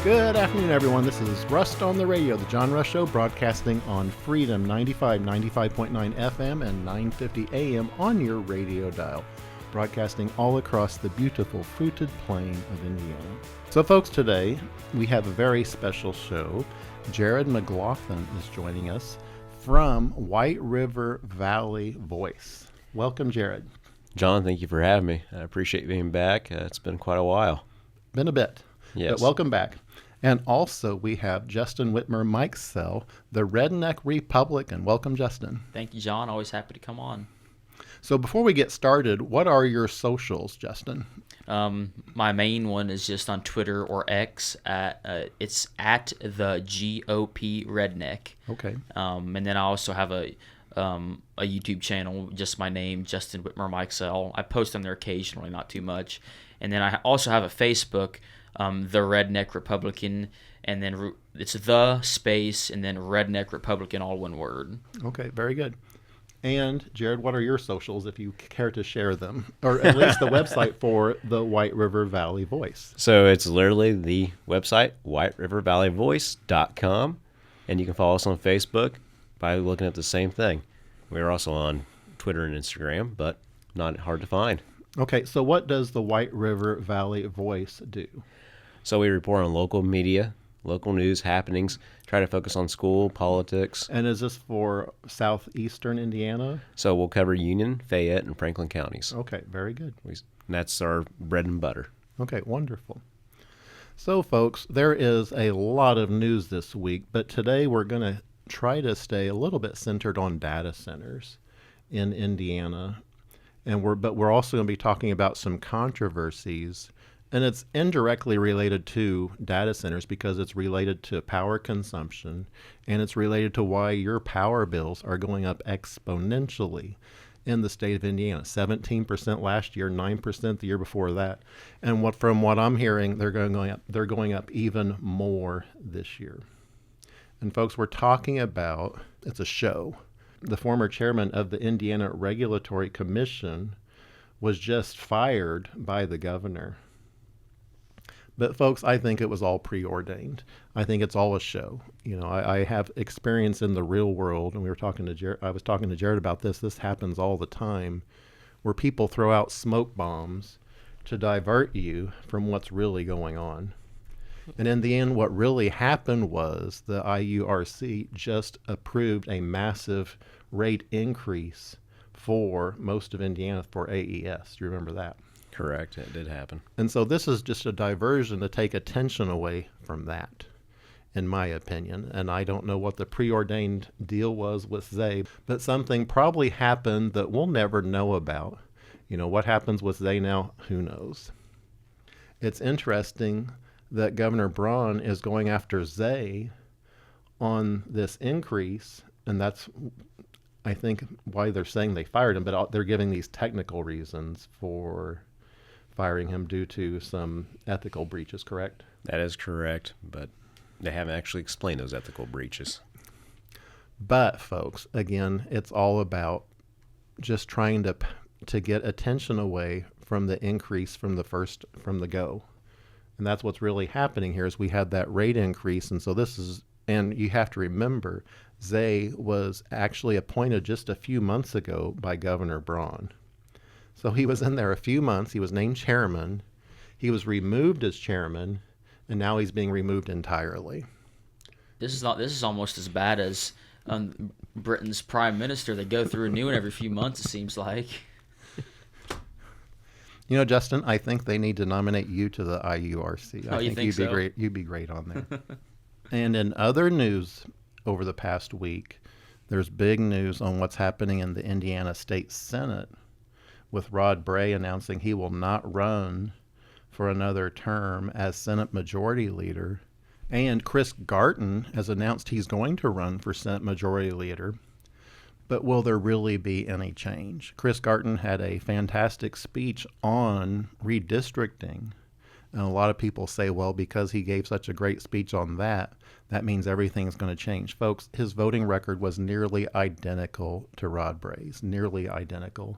Good afternoon, everyone. This is Rust on the Radio, the John Rush Show, broadcasting on Freedom 95.9 FM, and 950 AM on your radio dial, broadcasting all across the beautiful fruited plain of Indiana. So, folks, today we have a very special show. Jarrod McGlothen is joining us from White River Valley Voice. Welcome, Jarrod. John, thank you for having me. I appreciate being back. It's been quite a while. Been a bit. Yes. But welcome back. And also we have Justin Whitmer Mikesell, the Redneck Republican. Welcome, Justin. Thank you, John. Always happy to come on. So before we get started, what are your socials, Justin? My main one is just on Twitter or X. It's at the GOP Redneck. Okay. And then I also have a YouTube channel, just my name, Justin Whitmer Mikesell. I post on there occasionally, not too much. And then I also have a Facebook, the Redneck Republican, and then it's the space and then Redneck Republican, all one word. Okay, very good. And Jarrod, what are your socials, if you care to share them, or at least the website for the White River Valley Voice? So it's literally the website, whiterivervalleyvoice.com, and you can follow us on Facebook by looking at the same thing. We're also on Twitter and Instagram, but not hard to find. Okay, so what does the White River Valley Voice do? So we report on local media, local news happenings, try to focus on school, politics. And is this for southeastern Indiana? So we'll cover Union, Fayette, and Franklin counties. Okay, very good. And that's our bread and butter. Okay, wonderful. So, folks, there is a lot of news this week, but today we're going to try to stay a little bit centered on data centers in Indiana. But we're also going to be talking about some controversies, and it's indirectly related to data centers because it's related to power consumption, and it's related to why your power bills are going up exponentially in the state of Indiana. 17% last year, 9% the year before that, and from what I'm hearing, they're going up even more this year. And folks, we're talking about, it's a show. The former chairman of the Indiana Regulatory Commission was just fired by the governor. But folks, I think it was all preordained. I think it's all a show. You know, I have experience in the real world, and I was talking to Jarrod about this. This happens all the time, where people throw out smoke bombs to divert you from what's really going on. And in the end, what really happened was the IURC just approved a massive rate increase for most of Indiana for AES. Do you remember that? Correct. It did happen. And so this is just a diversion to take attention away from that, in my opinion. And I don't know what the preordained deal was with Zay, but something probably happened that we'll never know about. You know, what happens with Zay now, who knows? It's interesting that Governor Braun is going after Zay on this increase, and that's, I think, why they're saying they fired him, but they're giving these technical reasons for firing him due to some ethical breaches, correct? That is correct, but they haven't actually explained those ethical breaches. But, folks, again, it's all about just trying to get attention away from the increase from the go. And that's what's really happening here is we had that rate increase. And so and you have to remember, Zay was actually appointed just a few months ago by Governor Braun. So he was in there a few months. He was named chairman. He was removed as chairman, and now he's being removed entirely. This is almost as bad as Britain's prime minister. They go through a new one every few months, it seems like. You know, Justin, I think they need to nominate you to the IURC. I think you'd so? be great. You'd be great on there. And in other news over the past week, there's big news on what's happening in the Indiana State Senate, with Rod Bray announcing he will not run for another term as Senate Majority Leader. And Chris Garton has announced he's going to run for Senate Majority Leader. But will there really be any change? Chris Garton had a fantastic speech on redistricting. And a lot of people say, well, because he gave such a great speech on that, that means everything's going to change. Folks, his voting record was nearly identical to Rod Bray's, nearly identical.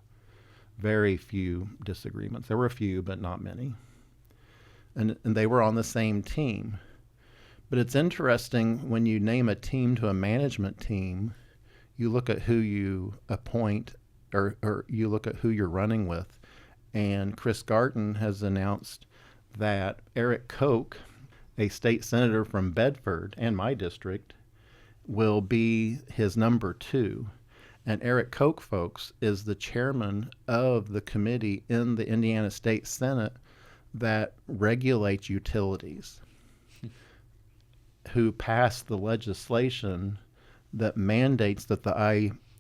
Very few disagreements. There were a few, but not many. And they were on the same team. But it's interesting when you name a team to a management team, you look at who you appoint or you look at who you're running with. And Chris Garton has announced that Eric Koch, a state senator from Bedford and my district, will be his number 2. And Eric Koch, folks, is the chairman of the committee in the Indiana State Senate that regulates utilities, who passed the legislation that mandates that the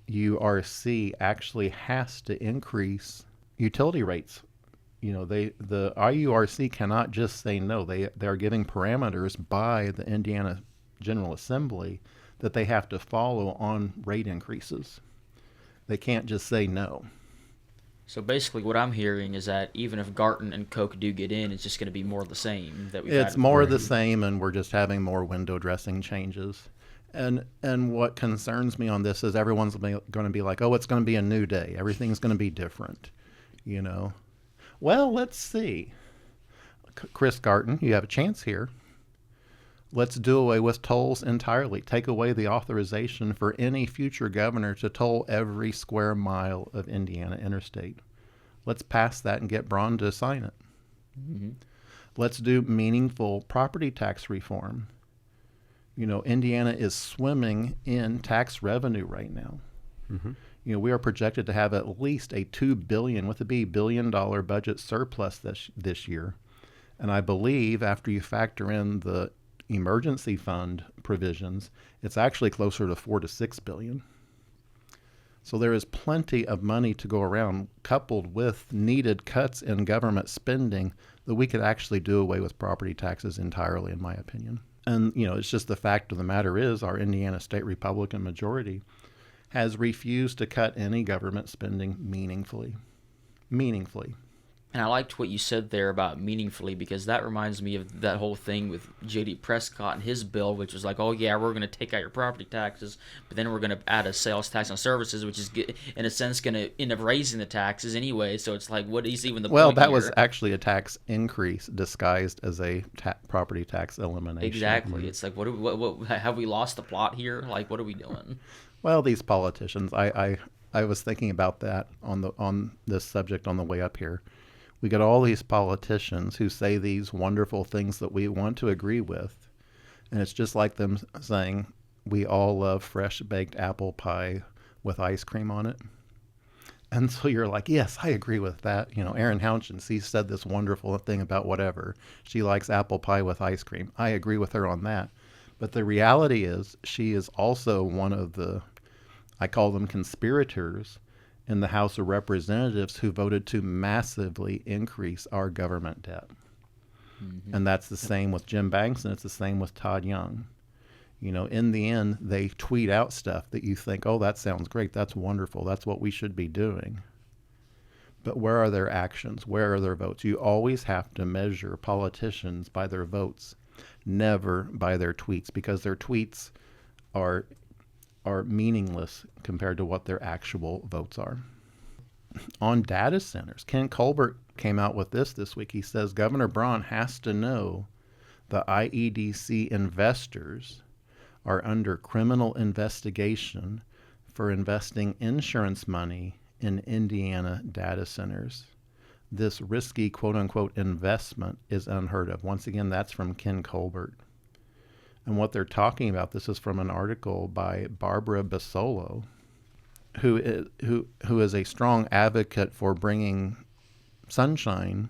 IURC actually has to increase utility rates. The IURC cannot just say no. They're giving parameters by the Indiana General Assembly that they have to follow on rate increases. They can't just say no. So basically, what I'm hearing is that even if Garton and Koch do get in, it's just going to be more of the same that we've had. It's more of the same, and we're just having more window dressing changes. And what concerns me on this is everyone's going to be like, oh, it's going to be a new day. Everything's going to be different, Well, let's see. Chris Garton, you have a chance here. Let's do away with tolls entirely. Take away the authorization for any future governor to toll every square mile of Indiana interstate. Let's pass that and get Braun to sign it. Mm-hmm. Let's do meaningful property tax reform. Indiana is swimming in tax revenue right now. Mm-hmm. We are projected to have at least a $2 billion, with a B, billion-dollar budget surplus this year. And I believe after you factor in the emergency fund provisions, it's actually closer to $4 to $6 billion. So there is plenty of money to go around, coupled with needed cuts in government spending, that we could actually do away with property taxes entirely, in my opinion. And, it's just the fact of the matter is our Indiana State Republican majority has refused to cut any government spending meaningfully. And I liked what you said there about meaningfully, because that reminds me of that whole thing with J.D. Prescott and his bill, which was like, oh, yeah, we're going to take out your property taxes, but then we're going to add a sales tax on services, which is, in a sense, going to end up raising the taxes anyway. So it's like, what is even the point Well, that here? was actually a tax increase disguised as a property tax elimination. Exactly. It's like, what have we lost the plot here? Like, what are we doing? Well, these politicians, I was thinking about that on this subject on the way up here. We got all these politicians who say these wonderful things that we want to agree with, and it's just like them saying, we all love fresh baked apple pie with ice cream on it. And so you're like, yes, I agree with that. Erin Houchins, she said this wonderful thing about whatever. She likes apple pie with ice cream. I agree with her on that. But the reality is she is also one of the, I call them conspirators, in the House of Representatives who voted to massively increase our government debt. Mm-hmm. And that's the same with Jim Banks, and it's the same with Todd Young. In the end, they tweet out stuff that you think, oh, that sounds great. That's wonderful. That's what we should be doing. But where are their actions? Where are their votes? You always have to measure politicians by their votes, never by their tweets, because their tweets are meaningless compared to what their actual votes are. On data centers, Ken Colbert came out with this week. He says Governor Braun has to know the IEDC investors are under criminal investigation for investing insurance money in Indiana data centers. This risky quote-unquote investment is unheard of. Once again, that's from Ken Colbert. And what they're talking about, this is from an article by Barbara Basolo, who is a strong advocate for bringing sunshine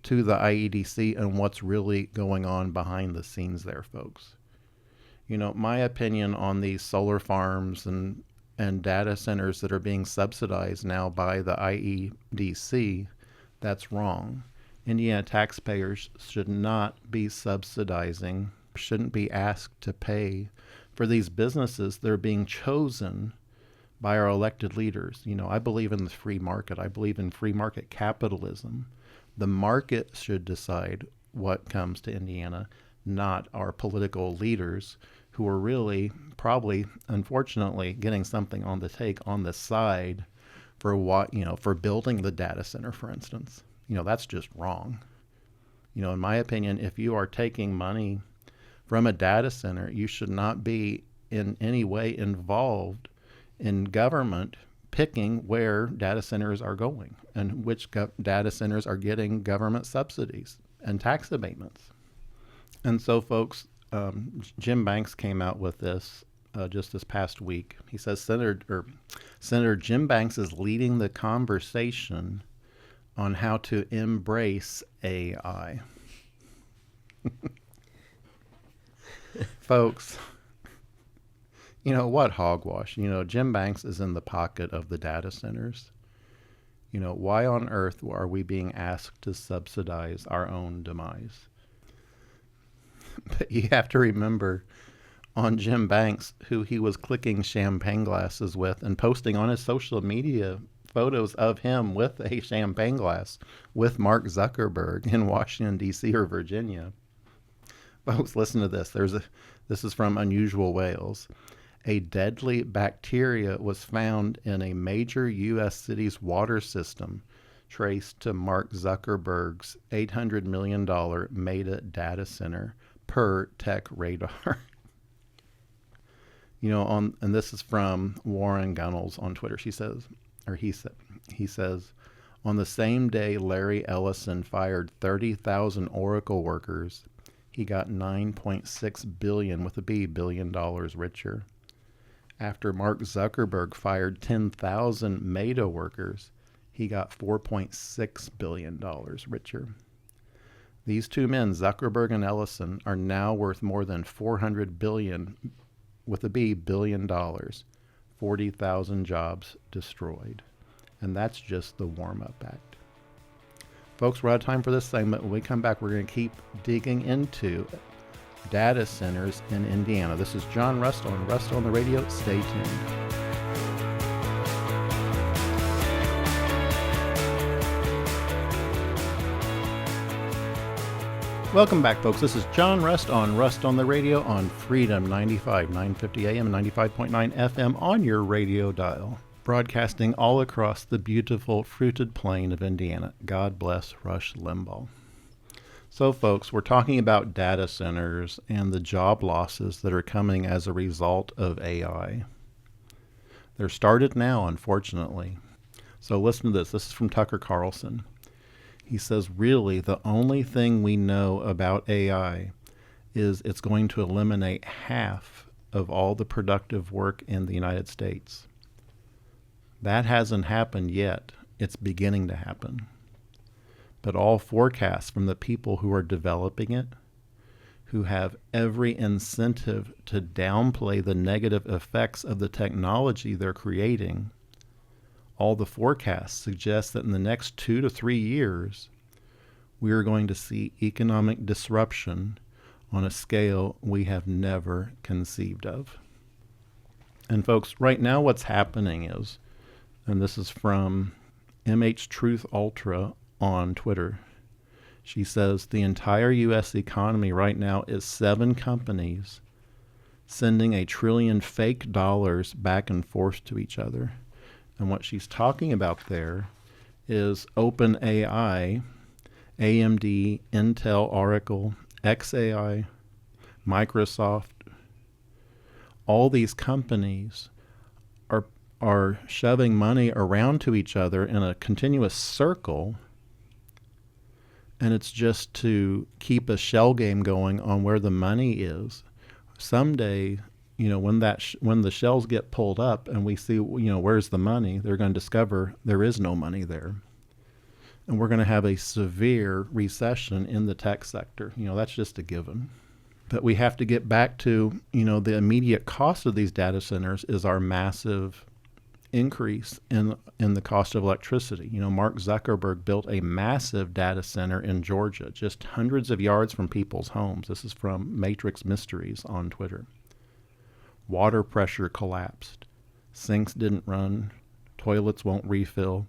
to the IEDC and what's really going on behind the scenes there, folks. My opinion on these solar farms and data centers that are being subsidized now by the IEDC, that's wrong. Indiana taxpayers should not be subsidizing, shouldn't be asked to pay for these businesses. They're being chosen by our elected leaders. I believe in the free market. I believe in free market capitalism. The market should decide what comes to Indiana, not our political leaders who are really probably, unfortunately, getting something on the take on the side for for building the data center, for instance. That's just wrong. In my opinion, if you are taking money from a data center, you should not be in any way involved in government picking where data centers are going and which data centers are getting government subsidies and tax abatements. And so, folks, Jim Banks came out with this just this past week. He says Senator Jim Banks is leading the conversation on how to embrace AI. Folks, what hogwash? Jim Banks is in the pocket of the data centers. Why on earth are we being asked to subsidize our own demise? But you have to remember on Jim Banks, who he was clicking champagne glasses with and posting on his social media photos of him with a champagne glass with Mark Zuckerberg in Washington, D.C. or Virginia. Folks, listen to this. This is from Unusual Wales. A deadly bacteria was found in a major U.S. city's water system, traced to Mark Zuckerberg's $800 million Meta data center, per Tech Radar. And this is from Warren Gunnels on Twitter. He says, on the same day Larry Ellison fired 30,000 Oracle workers, he got $9.6 billion with a B billion dollars richer. After Mark Zuckerberg fired 10,000 Meta workers, he got $4.6 billion richer. These two men, Zuckerberg and Ellison, are now worth more than $400 billion with a B billion dollars. 40,000 jobs destroyed. And that's just the warm-up act. Folks, we're out of time for this segment. When we come back, we're going to keep digging into data centers in Indiana. This is John Rust on Rust on the Radio. Stay tuned. Welcome back, folks. This is John Rust on Rust on the Radio on Freedom 95, 950 AM, 95.9 FM on your radio dial. Broadcasting all across the beautiful fruited plain of Indiana. God bless Rush Limbaugh. So, folks, we're talking about data centers and the job losses that are coming as a result of AI. They're started now, unfortunately. So listen to this. This is from Tucker Carlson. He says, really, the only thing we know about AI is it's going to eliminate half of all the productive work in the United States. That hasn't happened yet. It's beginning to happen. But all forecasts from the people who are developing it, who have every incentive to downplay the negative effects of the technology they're creating, all the forecasts suggest that in the next 2 to 3 years, we are going to see economic disruption on a scale we have never conceived of. And folks, right now what's happening is, and this is from MH Truth Ultra on Twitter, she says the entire U.S. economy right now is 7 companies sending $1 trillion fake dollars back and forth to each other. And what she's talking about there is OpenAI, AMD, Intel, Oracle, xAI, Microsoft. All these companies are shoving money around to each other in a continuous circle, and it's just to keep a shell game going on where the money is. Someday, when the shells get pulled up and we see, where's the money, they're going to discover there is no money there. And we're going to have a severe recession in the tech sector. That's just a given. But we have to get back to, the immediate cost of these data centers is our massive increase in the cost of electricity. Mark Zuckerberg built a massive data center in Georgia, just hundreds of yards from people's homes. This is from Matrix Mysteries on Twitter. Water pressure collapsed. Sinks didn't run. Toilets won't refill.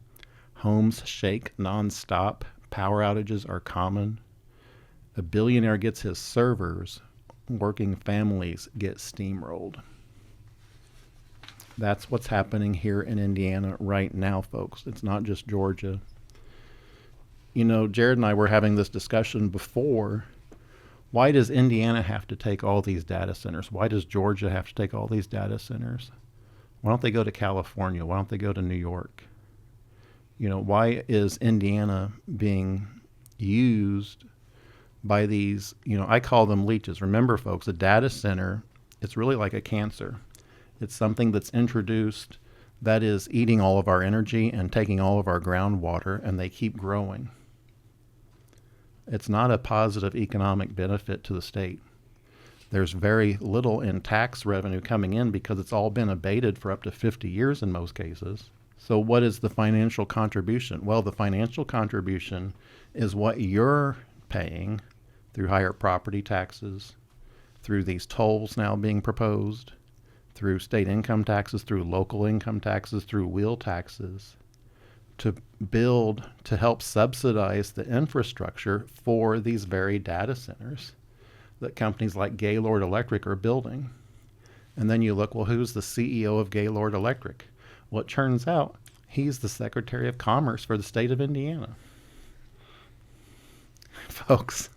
Homes shake nonstop. Power outages are common. A billionaire gets his servers. Working families get steamrolled. That's what's happening here in Indiana right now, folks. It's not just Georgia. Jarrod and I were having this discussion before Why does Indiana have to take all these data centers? Why does Georgia have to take all these data centers? Why don't they go to California? Why don't they go to New York? Why is Indiana being used by these, I call them leeches. Remember, folks, a data center, it's really like a cancer. It's something that's introduced that is eating all of our energy and taking all of our groundwater, and they keep growing. It's not a positive economic benefit to the state. There's very little in tax revenue coming in because it's all been abated for up to 50 years in most cases. So what is the financial contribution? Well, the financial contribution is what you're paying through higher property taxes, through these tolls now being proposed, through state income taxes, through local income taxes, through wheel taxes, to build, to help subsidize the infrastructure for these very data centers that companies like Gaylord Electric are building. And then you look, well, who's the CEO of Gaylord Electric? Well, it turns out he's the Secretary of Commerce for the state of Indiana. Folks.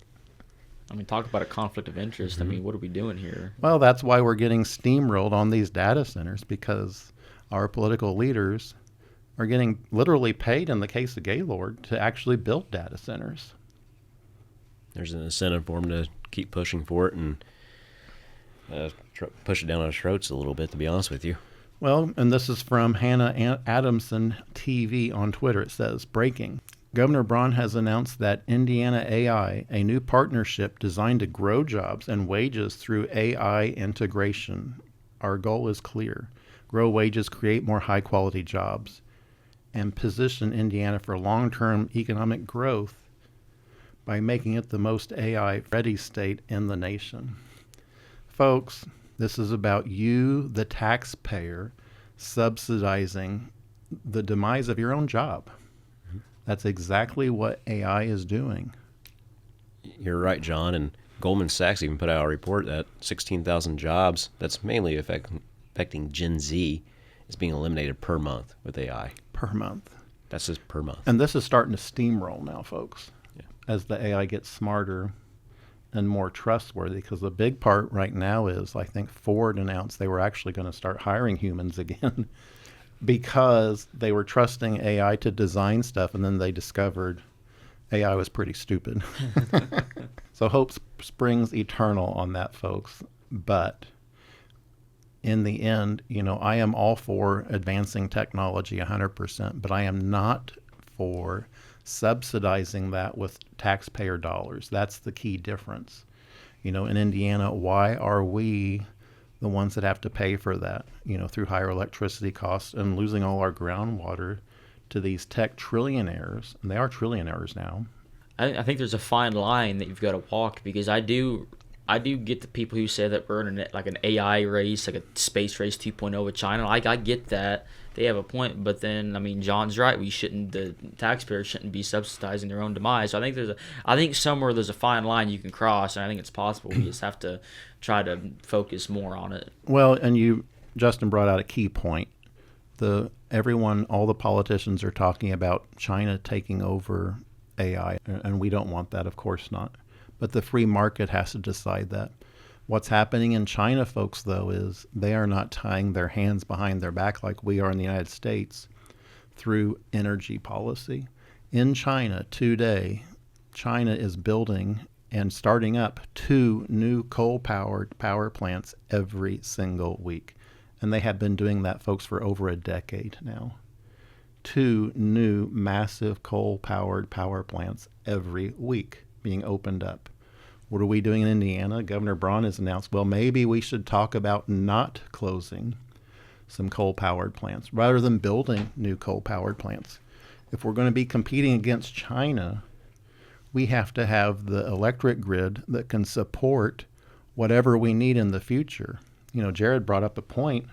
I mean, talk about a conflict of interest. Mm-hmm. I mean, what are we doing here? Well, that's why we're getting steamrolled on these data centers, because our political leaders are getting literally paid, in the case of Gaylord, to actually build data centers. There's an incentive for them to keep pushing for it and push it down our throats a little bit, to be honest with you. Well, and this is from Hannah Adamson TV on Twitter. It says, breaking. Governor Braun has announced that Indiana AI, a new partnership designed to grow jobs and wages through AI integration. Our goal is clear. Grow wages, create more high-quality jobs, and position Indiana for long-term economic growth by making it the most AI-ready state in the nation. Folks, this is about you, the taxpayer, subsidizing the demise of your own job. That's exactly what AI is doing. You're right, John. And Goldman Sachs even put out a report that 16,000 jobs, that's mainly affecting Gen Z, is being eliminated per month with AI. Per month. That's just per month. And this is starting to steamroll now, folks, as the AI gets smarter and more trustworthy, because the big part right now is, I think Ford announced they were actually going to start hiring humans again because they were trusting AI to design stuff, and then they discovered AI was pretty stupid. So hope springs eternal on that, folks. But in the end, I am all for advancing technology 100%, but I am not for subsidizing that with taxpayer dollars. That's the key difference. In Indiana, why are we the ones that have to pay for that, through higher electricity costs and losing all our groundwater to these tech trillionaires? And they are trillionaires now. I think there's a fine line that you've got to walk, because I do get the people who say that we're in an AI race, like a space race 2.0 with China. I get that. They have a point, but then, I mean, John's right. The taxpayers shouldn't be subsidizing their own demise. So I think somewhere there's a fine line you can cross, and I think it's possible. We just have to try to focus more on it. Well, and Justin brought out a key point. All the politicians are talking about China taking over AI, and we don't want that, of course not. But the free market has to decide that. What's happening in China, folks, though, is they are not tying their hands behind their back like we are in the United States through energy policy. In China today, China is building and starting up 2 new coal-powered power plants every single week. And they have been doing that, folks, for over a decade now. 2 new massive coal-powered power plants every week being opened up. What are we doing in Indiana? Governor Braun has announced, well, maybe we should talk about not closing some coal-powered plants rather than building new coal-powered plants. If we're going to be competing against China, we have to have the electric grid that can support whatever we need in the future. Jarrod brought up a point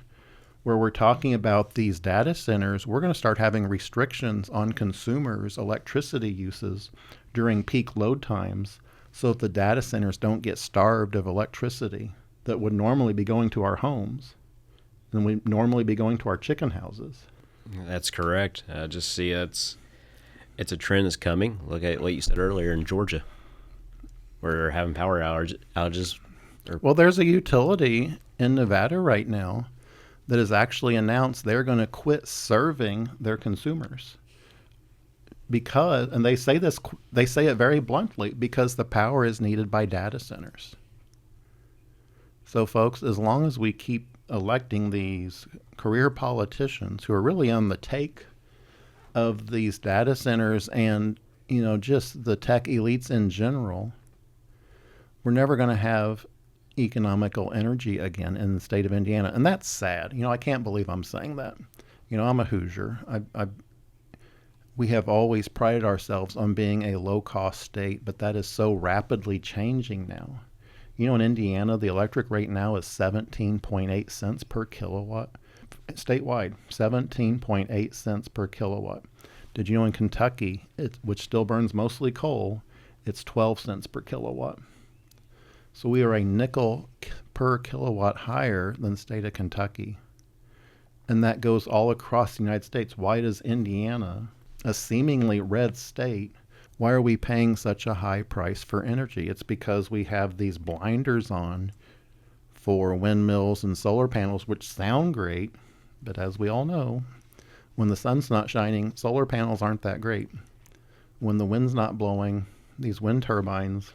where we're talking about these data centers. We're going to start having restrictions on consumers' electricity uses during peak load times, so that the data centers don't get starved of electricity that would normally be going to our homes and would normally be going to our chicken houses. That's correct. Just see it's a trend that's coming. Look at what you said earlier in Georgia. where they're having power outages. Well, there's a utility in Nevada right now that has actually announced they're going to quit serving their consumers because, and they say it very bluntly, because the power is needed by data centers. So, folks, as long as we keep electing these career politicians who are really on the take of these data centers and, just the tech elites in general, we're never going to have economical energy again in the state of Indiana. And that's sad. I can't believe I'm saying that. I'm a Hoosier. We have always prided ourselves on being a low-cost state, but that is so rapidly changing now. In Indiana, the electric rate now is 17.8 cents per kilowatt. Statewide, 17.8 cents per kilowatt. Did you know in Kentucky, which still burns mostly coal, it's 12 cents per kilowatt. So we are a nickel per kilowatt higher than the state of Kentucky. And that goes all across the United States. Why does Indiana, a seemingly red state, why are we paying such a high price for energy? It's because we have these blinders on for windmills and solar panels, which sound great, but as we all know, when the sun's not shining, solar panels aren't that great. When the wind's not blowing, these wind turbines,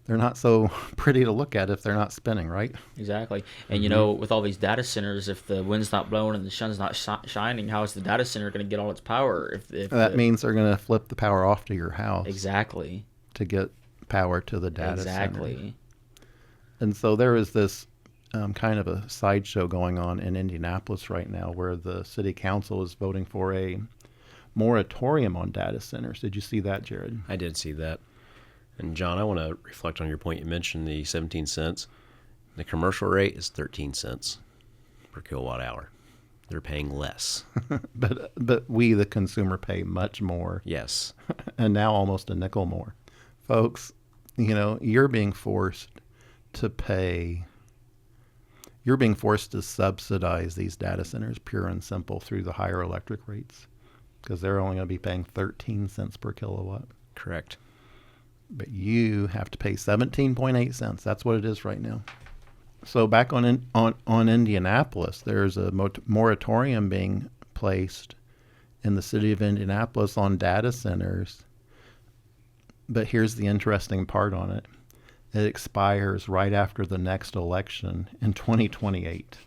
they're not so pretty to look at if they're not spinning, right? Exactly. And, with all these data centers, if the wind's not blowing and the sun's not shining, how is the data center going to get all its power? If that means they're going to flip the power off to your house. Exactly. To get power to the data center. Exactly. And so there is this kind of a sideshow going on in Indianapolis right now where the city council is voting for a moratorium on data centers. Did you see that, Jarrod? I did see that. And John, I want to reflect on your point. You mentioned the 17 cents. The commercial rate is 13 cents per kilowatt hour. They're paying less. but we, the consumer, pay much more. Yes. And now almost a nickel more. Folks, you're being forced to pay. You're being forced to subsidize these data centers, pure and simple, through the higher electric rates because they're only going to be paying 13 cents per kilowatt. Correct. But you have to pay 17.8 cents. That's what it is right now. So back on Indianapolis, there's a moratorium being placed in the city of Indianapolis on data centers. But here's the interesting part on it. It expires right after the next election in 2028.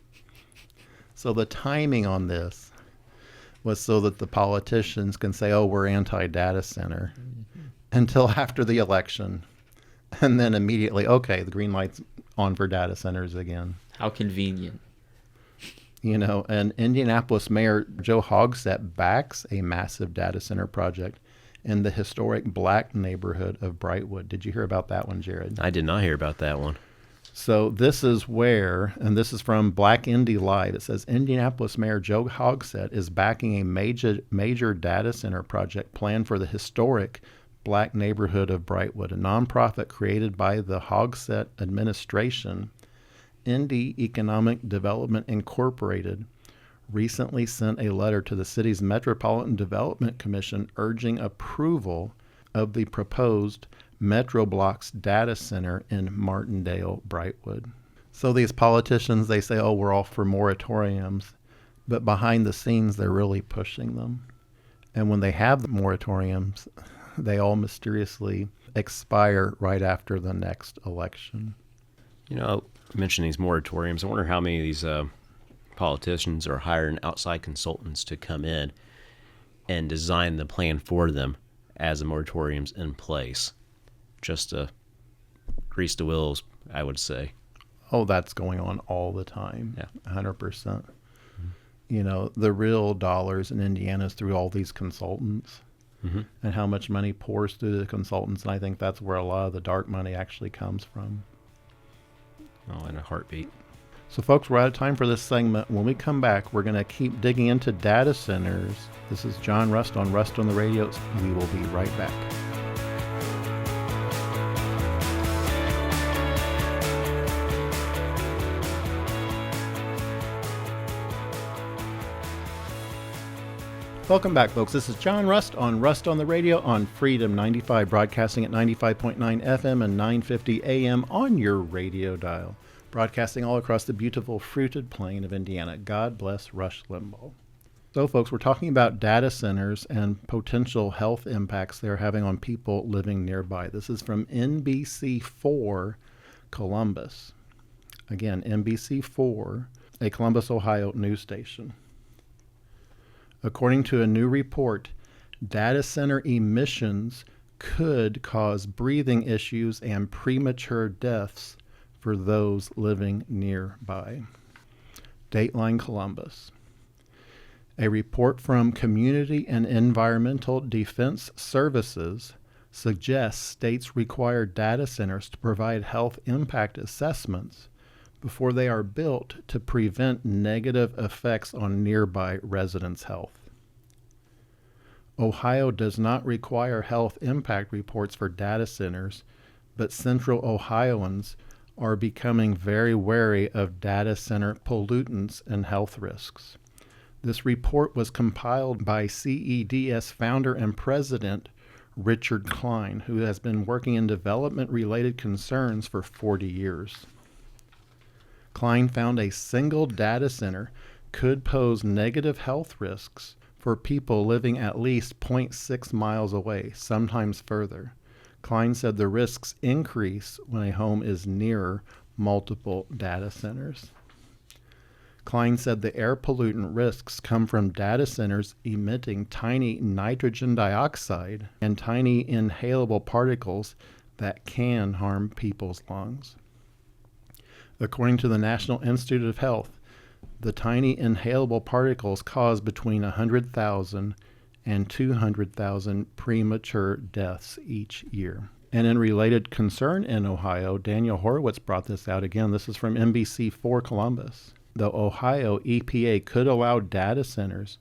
So the timing on this was so that the politicians can say, oh, we're anti-data center. Until after the election, and then immediately, okay, the green light's on for data centers again. How convenient. And Indianapolis Mayor Joe Hogsett backs a massive data center project in the historic black neighborhood of Brightwood. Did you hear about that one, Jarrod? I did not hear about that one. So this is where, and this is from Black Indy Live, it says Indianapolis Mayor Joe Hogsett is backing a major data center project planned for the historic black neighborhood of Brightwood, a nonprofit created by the Hogsett administration. Indy Economic Development Incorporated recently sent a letter to the city's Metropolitan Development Commission urging approval of the proposed Metroblox data center in Martindale, Brightwood. So these politicians, they say, oh, we're all for moratoriums, but behind the scenes, they're really pushing them. And when they have the moratoriums, they all mysteriously expire right after the next election. You mentioned these moratoriums. I wonder how many of these politicians are hiring outside consultants to come in and design the plan for them as the moratorium's in place. Just to grease the wheels, I would say. Oh, that's going on all the time. Yeah. 100%. Mm-hmm. The real dollars in Indiana is through all these consultants. Mm-hmm. And how much money pours through the consultants. And I think that's where a lot of the dark money actually comes from. Oh, in a heartbeat. So, folks, we're out of time for this segment. When we come back, we're going to keep digging into data centers. This is John Rust on Rust on the Radio. We will be right back. Welcome back, folks. This is John Rust on the Radio on Freedom 95, broadcasting at 95.9 FM and 950 AM on your radio dial, broadcasting all across the beautiful fruited plain of Indiana. God bless Rush Limbaugh. So, folks, we're talking about data centers and potential health impacts they're having on people living nearby. This is from NBC4 Columbus. Again, NBC4, a Columbus, Ohio news station. According to a new report, data center emissions could cause breathing issues and premature deaths for those living nearby. Dateline Columbus. A report from Community and Environmental Defense Services suggests states require data centers to provide health impact assessments before they are built to prevent negative effects on nearby residents' health. Ohio does not require health impact reports for data centers, but Central Ohioans are becoming very wary of data center pollutants and health risks. This report was compiled by CEDS founder and president Richard Klein, who has been working in development-related concerns for 40 years. Klein found a single data center could pose negative health risks for people living at least 0.6 miles away, sometimes further. Klein said the risks increase when a home is near multiple data centers. Klein said the air pollutant risks come from data centers emitting tiny nitrogen dioxide and tiny inhalable particles that can harm people's lungs. According to the National Institute of Health, the tiny inhalable particles cause between 100,000 and 200,000 premature deaths each year. And in related concern in Ohio, Daniel Horowitz brought this out again. This is from NBC4 Columbus. The Ohio EPA could allow data centers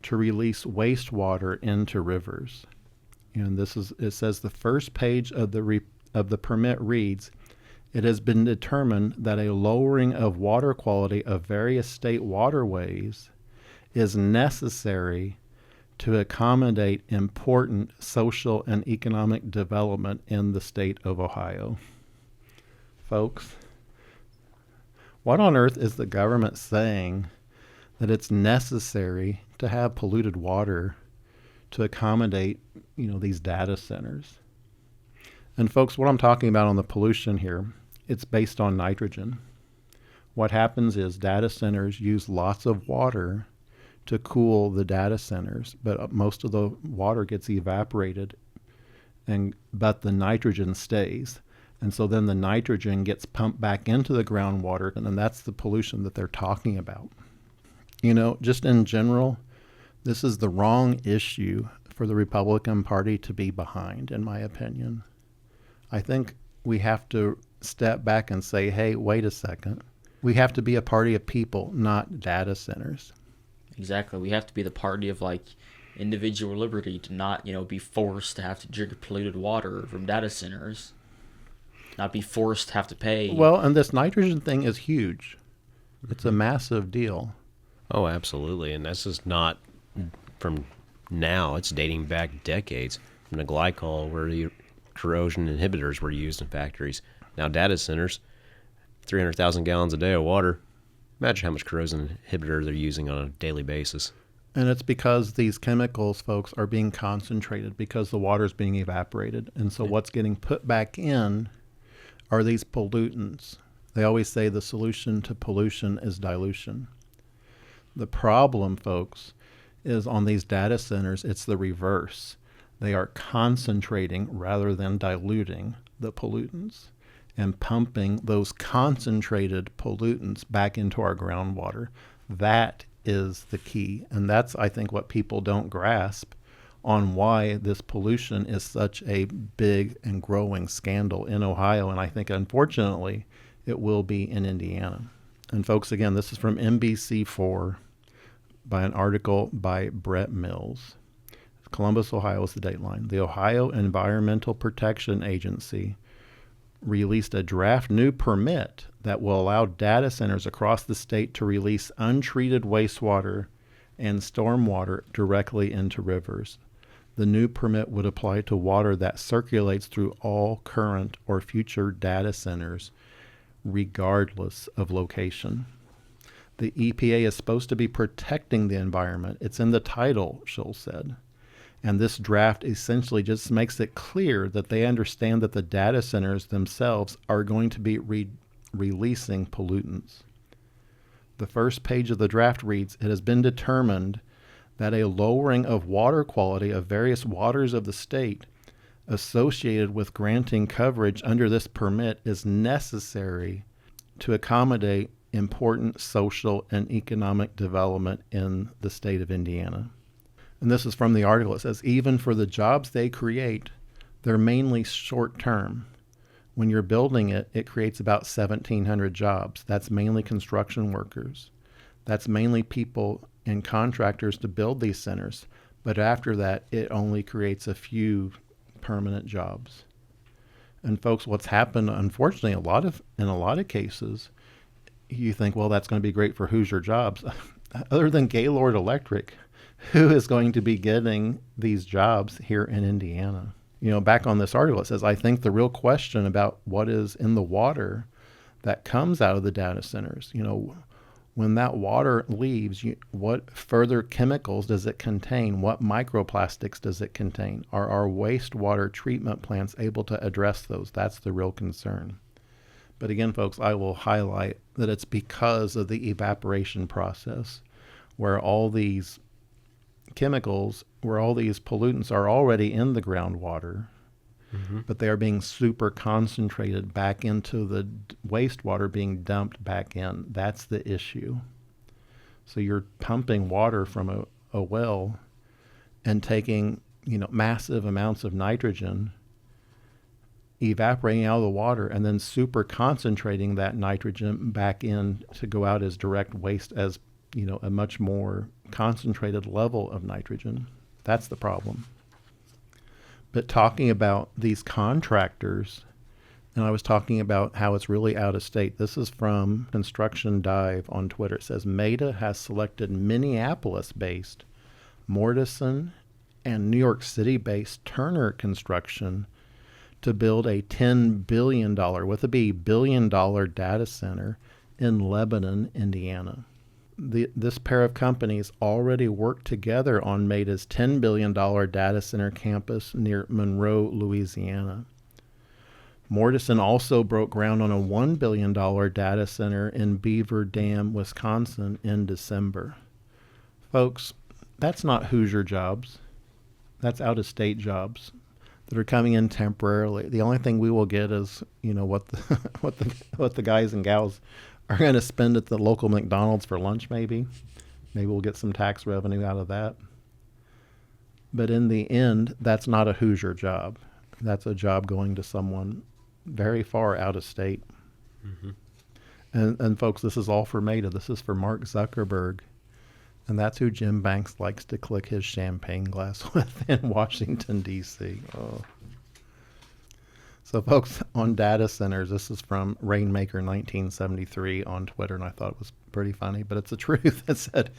to release wastewater into rivers. And it says the first page of the permit reads, "It has been determined that a lowering of water quality of various state waterways is necessary to accommodate important social and economic development in the state of Ohio." Folks, what on earth is the government saying that it's necessary to have polluted water to accommodate, these data centers? And folks, what I'm talking about on the pollution here, it's based on nitrogen. What happens is data centers use lots of water to cool the data centers, but most of the water gets evaporated, but the nitrogen stays. And so then the nitrogen gets pumped back into the groundwater, and that's the pollution that they're talking about. Just in general, this is the wrong issue for the Republican Party to be behind, in my opinion. I think we have to step back and say, hey, wait a second. We have to be a party of people, not data centers. Exactly. We have to be the party of individual liberty to not, be forced to have to drink polluted water from data centers. Not be forced to have to pay. Well, and this nitrogen thing is huge. It's a massive deal. Oh, absolutely. And this is not from now. It's dating back decades from the glycol where the corrosion inhibitors were used in factories. Now data centers, 300,000 gallons a day of water. Imagine how much corrosion inhibitor they're using on a daily basis. And it's because these chemicals, folks, are being concentrated because the water is being evaporated. And so what's getting put back in are these pollutants. They always say the solution to pollution is dilution. The problem, folks, is on these data centers, it's the reverse. They are concentrating rather than diluting the pollutants and pumping those concentrated pollutants back into our groundwater. That is the key. And that's, I think, what people don't grasp on why this pollution is such a big and growing scandal in Ohio. And I think, unfortunately, it will be in Indiana. And folks, again, this is from NBC4 by an article by Brett Mills. Columbus, Ohio is the dateline. The Ohio Environmental Protection Agency released a draft new permit that will allow data centers across the state to release untreated wastewater and stormwater directly into rivers. The new permit would apply to water that circulates through all current or future data centers, regardless of location. The EPA is supposed to be protecting the environment. It's in the title, Schultz said. And this draft essentially just makes it clear that they understand that the data centers themselves are going to be releasing pollutants. The first page of the draft reads, "It has been determined that a lowering of water quality of various waters of the state associated with granting coverage under this permit is necessary to accommodate important social and economic development in the state of Indiana." And this is from the article. It says, even for the jobs they create, they're mainly short term. When you're building it, it creates about 1,700 jobs. That's mainly construction workers. That's mainly people and contractors to build these centers. But after that, it only creates a few permanent jobs. And folks, what's happened, unfortunately, in a lot of cases, you think, well, that's going to be great for Hoosier jobs. Other than Gaylord Electric, who is going to be getting these jobs here in Indiana? You know, back on this article, it says, I think the real question about what is in the water that comes out of the data centers, you know, when that water leaves, what further chemicals does it contain? What microplastics does it contain? Are our wastewater treatment plants able to address those? That's the real concern. But again, folks, I will highlight that it's because of the evaporation process where all these chemicals, where all these pollutants are already in the groundwater, but they are being super concentrated back into the wastewater being dumped back in. That's the issue. So you're pumping water from a well and taking, you know, massive amounts of nitrogen, evaporating out of the water, and then super concentrating that nitrogen back in to go out as direct waste, as, you know, a much more concentrated level of nitrogen. That's the problem. But talking about these contractors, and I was talking about how it's really out of state. This is from Construction Dive on Twitter. It says, Meta has selected Minneapolis-based Mortison and New York City-based Turner Construction to build a $10 billion, with a B, billion-dollar data center in Lebanon, Indiana. This pair of companies already worked together on Meta's $10 billion data center campus near Monroe, Louisiana. Mortison also broke ground on a $1 billion data center in Beaver Dam, Wisconsin in December. Folks, that's not Hoosier jobs. That's out-of-state jobs that are coming in temporarily. The only thing we will get is, you know, what the guys and gals are going to spend at the local McDonald's for lunch, maybe. Maybe we'll get some tax revenue out of that. But in the end, that's not a Hoosier job. That's a job going to someone very far out of state. And folks, this is all for Meta. This is for Mark Zuckerberg. And that's who Jim Banks likes to click his champagne glass with in Washington, D.C. Oh. So, folks, on data centers, this is from Rainmaker1973 on Twitter, and I thought it was pretty funny, but it's the truth. It said,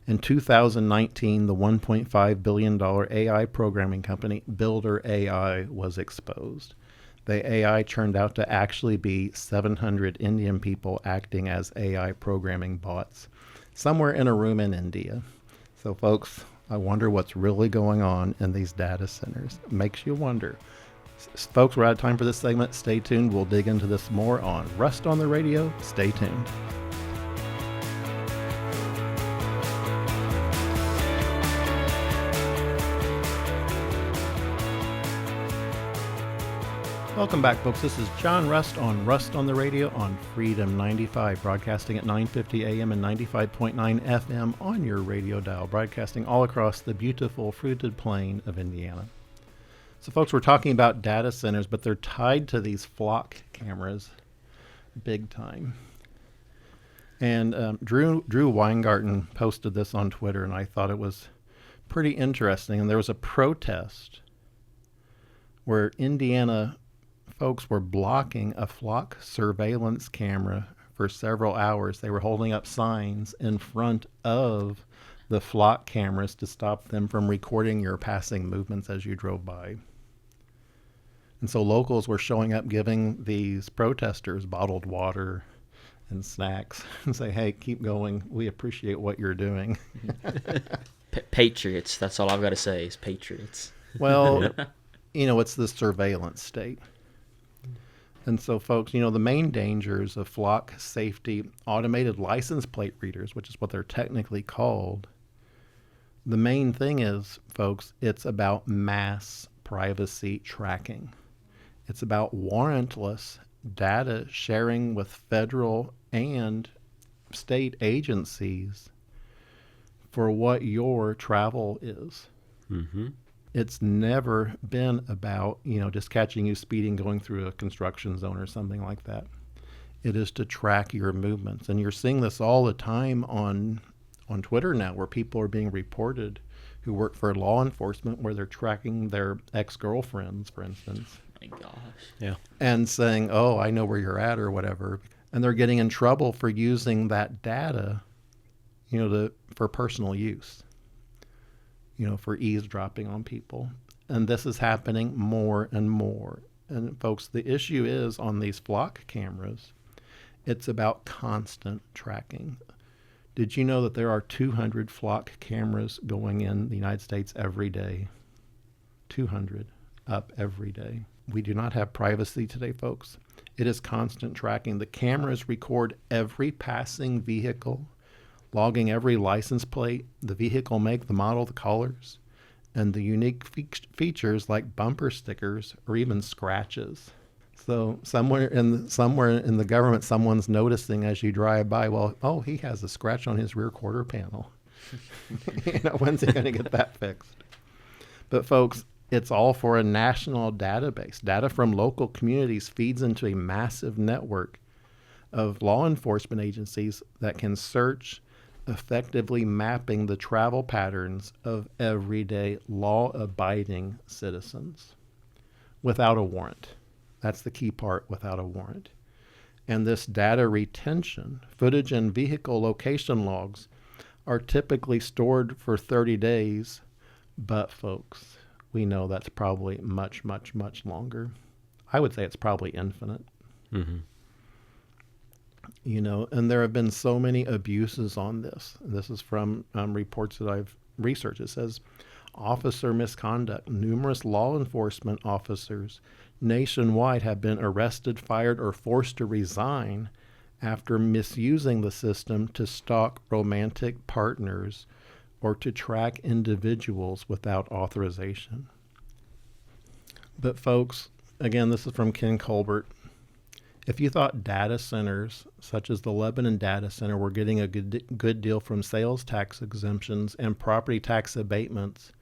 in 2019, the $1.5 billion AI programming company Builder AI was exposed. The AI turned out to actually be 700 Indian people acting as AI programming bots somewhere in a room in India. So, folks, I wonder what's really going on in these data centers. It makes you wonder. Folks, we're out of time for this segment. Stay tuned. We'll dig into this more on Rust on the Radio. Stay tuned. Welcome back, folks. This is John Rust on Rust on the Radio on Freedom 95, broadcasting at 9:50 a.m. and 95.9 FM on your radio dial, broadcasting all across the beautiful fruited plain of Indiana. So, folks, we're talking about data centers, but they're tied to these flock cameras big time. And Drew Weingarten posted this on Twitter, and I thought it was pretty interesting. And there was a protest where Indiana folks were blocking a flock surveillance camera for several hours. They were holding up signs in front of the flock cameras to stop them from recording your passing movements as you drove by. And so locals were showing up giving these protesters bottled water and snacks and say, hey, keep going. We appreciate what you're doing. Patriots. That's all I've got to say is patriots. Well, it's the surveillance state. And so, folks, the main dangers of flock safety automated license plate readers, which is what they're technically called, the main thing is, folks, it's about mass privacy tracking. It's about warrantless data sharing with federal and state agencies for what your travel is. Mm-hmm. It's never been about, just catching you speeding going through a construction zone or something like that. It is to track your movements. And you're seeing this all the time on Twitter now, where people are being reported who work for law enforcement, where they're tracking their ex-girlfriends, for instance. My gosh. Yeah. And saying, oh, I know where you're at or whatever. And they're getting in trouble for using that data, for personal use. For eavesdropping on people. And this is happening more and more. And folks, the issue is on these flock cameras, it's about constant tracking. Did you know that there are 200 flock cameras going in the United States every day? 200 up every day. We do not have privacy today, folks. It is constant tracking. The cameras record every passing vehicle, logging every license plate, the vehicle make, the model, the colors, and the unique features like bumper stickers or even scratches. So somewhere in the government, someone's noticing as you drive by, well, oh, he has a scratch on his rear quarter panel. When's he going to get that fixed? But folks, it's all for a national database. Data from local communities feeds into a massive network of law enforcement agencies that can search, effectively mapping the travel patterns of everyday law-abiding citizens without a warrant. That's the key part, without a warrant. And this data retention, footage and vehicle location logs are typically stored for 30 days, but folks, we know that's probably much, much, much longer. I would say it's probably infinite. Mm-hmm. And there have been so many abuses on this. This is from reports that I've researched. It says officer misconduct. Numerous law enforcement officers nationwide have been arrested, fired, or forced to resign after misusing the system to stalk romantic partners or to track individuals without authorization. But folks, again, this is from Ken Colbert. If you thought data centers, such as the Lebanon Data Center, were getting a good deal from sales tax exemptions and property tax abatements,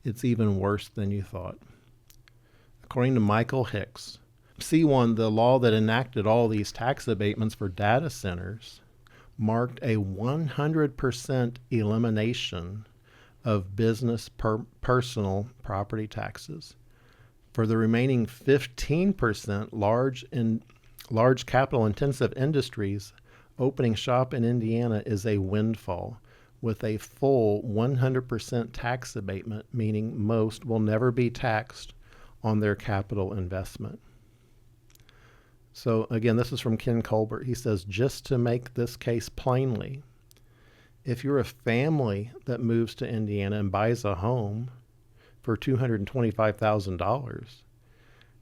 it's even worse than you thought. According to Michael Hicks, C1, the law that enacted all these tax abatements for data centers, marked a 100% elimination of business personal property taxes. For the remaining 15%, large capital-intensive industries, opening shop in Indiana is a windfall with a full 100% tax abatement, meaning most will never be taxed on their capital investment. So again, this is from Ken Colbert. He says, just to make this case plainly, if you're a family that moves to Indiana and buys a home for $225,000,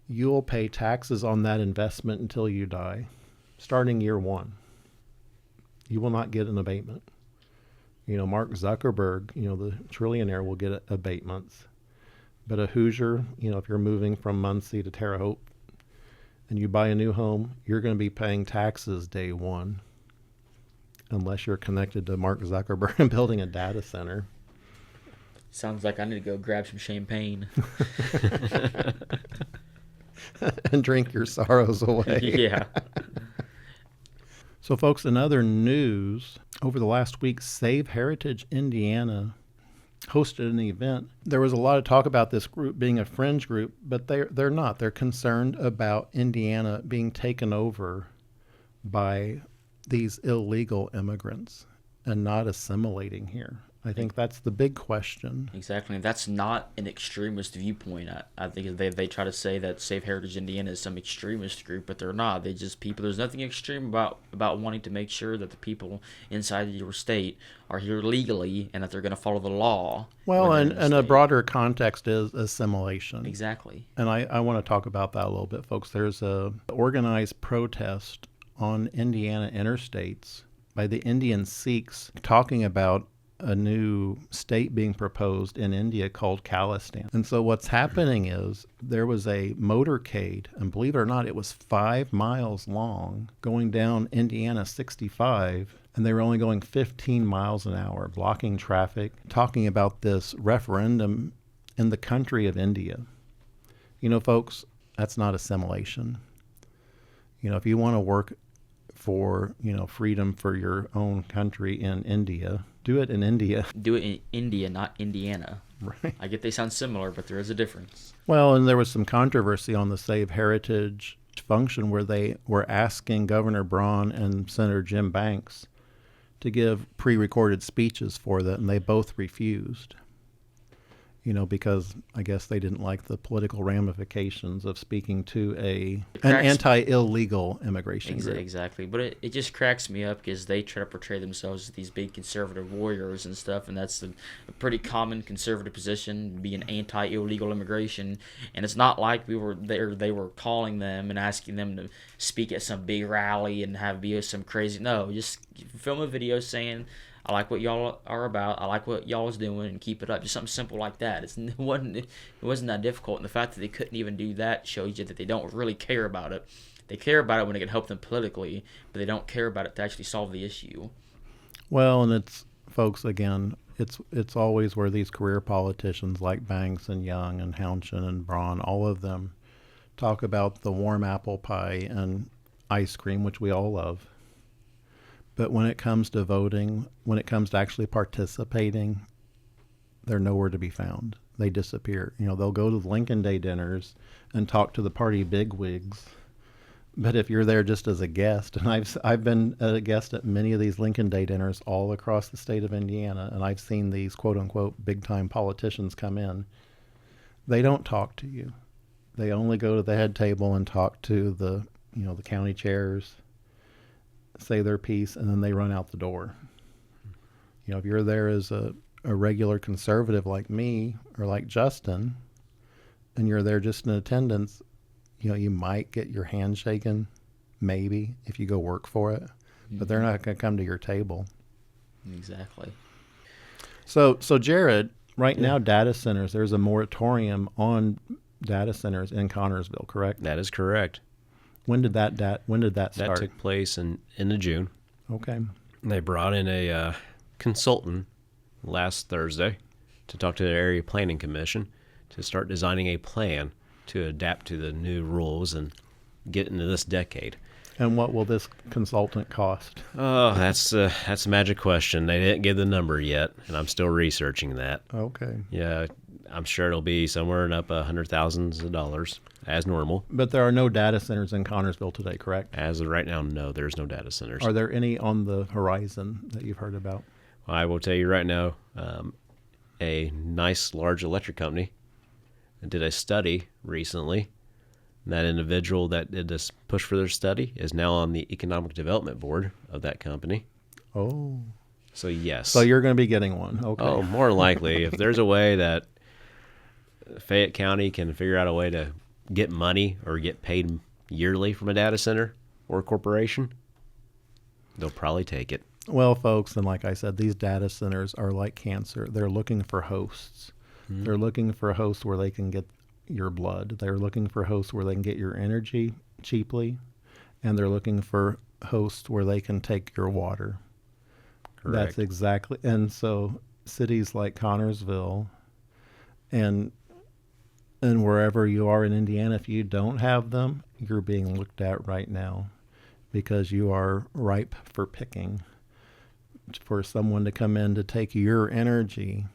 you'll pay taxes on that investment until you die, starting year one. You will not get an abatement. Mark Zuckerberg, the trillionaire, will get abatements. But a Hoosier, if you're moving from Muncie to Terre Haute and you buy a new home, you're going to be paying taxes day one, unless you're connected to Mark Zuckerberg and building a data center. Sounds like I need to go grab some champagne. And drink your sorrows away. Yeah. So, folks, in other news, over the last week, Save Heritage Indiana hosted an event. There was a lot of talk about this group being a fringe group, but they're not. They're concerned about Indiana being taken over by these illegal immigrants and not assimilating here. I think that's the big question. Exactly. That's not an extremist viewpoint. I think they try to say that Save Heritage Indiana is some extremist group, but they're not. They just people. There's nothing extreme about wanting to make sure that the people inside your state are here legally and that they're going to follow the law. Well, when they're in and the a state. broader context is assimilation. Exactly. And I want to talk about that a little bit, folks. There's a organized protest on Indiana interstates by the Indian Sikhs talking about a new state being proposed in India called Khalistan. And so what's happening is there was a motorcade, and believe it or not, it was 5 miles long, going down Indiana 65, and they were only going 15 miles an hour, blocking traffic, talking about this referendum in the country of India. You know, folks, that's not assimilation. You know, if you want to work for, freedom for your own country in India, do it in India. Do it in India, not Indiana. Right. I get they sound similar, but there is a difference. Well, and there was some controversy on the Save Heritage function where they were asking Governor Braun and Senator Jim Banks to give pre-recorded speeches for that, and they both refused. Because I guess they didn't like the political ramifications of speaking to an anti-illegal immigration group. Exactly. But it just cracks me up because they try to portray themselves as these big conservative warriors and stuff, and that's a pretty common conservative position, being anti-illegal immigration. And it's not like we were there; they were calling them and asking them to speak at some big rally and be some crazy. No, just film a video saying, I like what y'all are about. I like what y'all is doing, and keep it up. Just something simple like that. It wasn't that difficult. And the fact that they couldn't even do that shows you that they don't really care about it. They care about it when it can help them politically, but they don't care about it to actually solve the issue. Well, and it's, folks, again, it's always where these career politicians like Banks and Young and Hounchin and Braun, all of them talk about the warm apple pie and ice cream, which we all love. But when it comes to voting, when it comes to actually participating, they're nowhere to be found. They disappear. They'll go to the Lincoln Day dinners and talk to the party bigwigs. But if you're there just as a guest, and I've been a guest at many of these Lincoln Day dinners all across the state of Indiana, and I've seen these quote-unquote big-time politicians come in, they don't talk to you. They only go to the head table and talk to the county chairs, say their piece, and then they run out the door. If you're there as a regular conservative like me or like Justin, and you're there just in attendance, you might get your hand shaken, maybe, if you go work for it, but they're not going to come to your table. Exactly. So Jarrod, right now, data centers, there's a moratorium on data centers in Connorsville, correct? That is correct. When did that start? That took place in the June. Okay. They brought in a consultant last Thursday to talk to the area planning commission to start designing a plan to adapt to the new rules and get into this decade. And what will this consultant cost? Oh, that's a magic question. They didn't give the number yet, and I'm still researching that. Okay. Yeah, I'm sure it'll be somewhere in up $100,000s of dollars as normal. But there are no data centers in Connorsville today, correct? As of right now, no, there's no data centers. Are there any on the horizon that you've heard about? I will tell you right now, a nice large electric company did a study recently. And that individual that did this push for their study is now on the economic development board of that company. Oh. So yes. So you're going to be getting one. Okay. Oh, more likely. If there's a way that Fayette County can figure out a way to get money or get paid yearly from a data center or a corporation, they'll probably take it. Well, folks, and like I said, these data centers are like cancer. They're looking for hosts. Mm-hmm. They're looking for hosts where they can get your blood. They're looking for hosts where they can get your energy cheaply, and they're looking for hosts where they can take your water. Correct. That's exactly. And so cities like Connorsville and wherever you are in Indiana, if you don't have them, you're being looked at right now because you are ripe for picking, for someone to come in to take your energy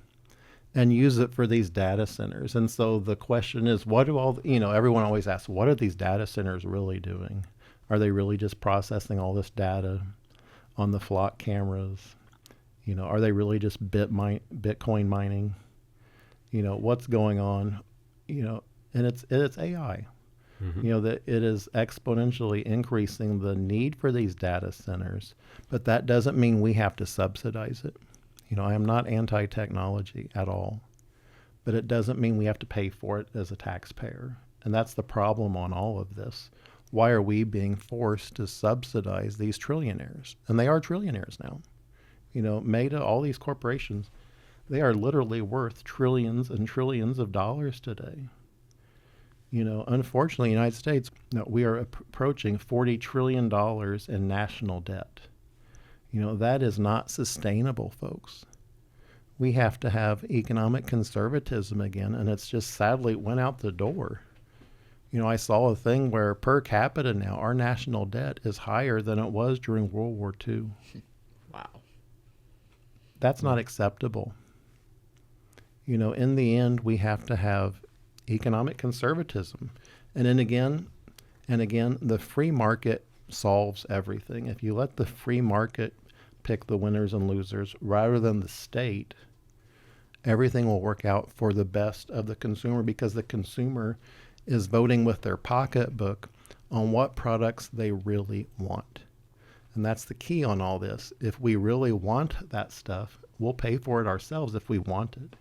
and use it for these data centers. And so the question is, what do everyone always asks, what are these data centers really doing? Are they really just processing all this data on the flock cameras Are they really just Bitcoin mining? What's going on? And it's AI. That it is exponentially increasing the need for these data centers, but that doesn't mean we have to subsidize it. I am not anti-technology at all, but it doesn't mean we have to pay for it as a taxpayer. And that's the problem on all of this. Why are we being forced to subsidize these trillionaires? And they are trillionaires now. Meta, all these corporations, they are literally worth trillions and trillions of dollars today. Unfortunately, in the United States, we are approaching $40 trillion in national debt. That is not sustainable, folks. We have to have economic conservatism again, and it's just sadly went out the door. I saw a thing where per capita now, our national debt is higher than it was during World War II. Wow. That's not acceptable. In the end, we have to have economic conservatism. And then again, the free market solves everything. If you let the free market pick the winners and losers rather than the state, everything will work out for the best of the consumer, because the consumer is voting with their pocketbook on what products they really want. And that's the key on all this. If we really want that stuff, we'll pay for it ourselves if we want it.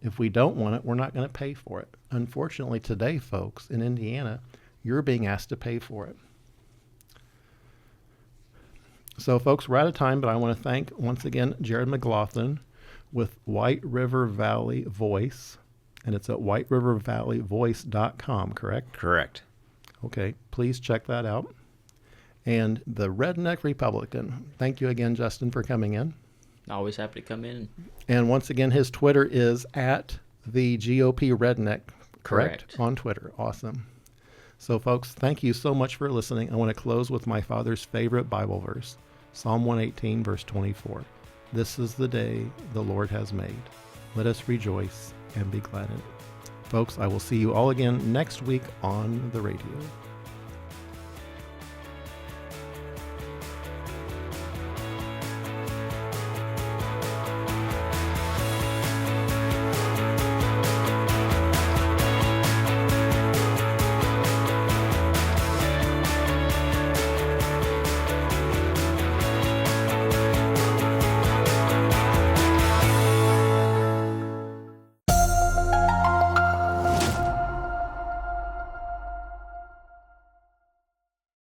If we don't want it, we're not going to pay for it. Unfortunately, today, folks, in Indiana, you're being asked to pay for it. So, folks, we're out of time, but I want to thank, once again, Jarrod McGlothen with White River Valley Voice, and it's at whiterivervalleyvoice.com, correct? Correct. Okay, please check that out. And the Redneck Republican, thank you again, Justin, for coming in. Always happy to come in. And once again, his Twitter is at the GOP Redneck, correct? Correct. On Twitter. Awesome. So, folks, thank you so much for listening. I want to close with my father's favorite Bible verse, Psalm 118, verse 24. This is the day the Lord has made. Let us rejoice and be glad in it. Folks, I will see you all again next week on the radio.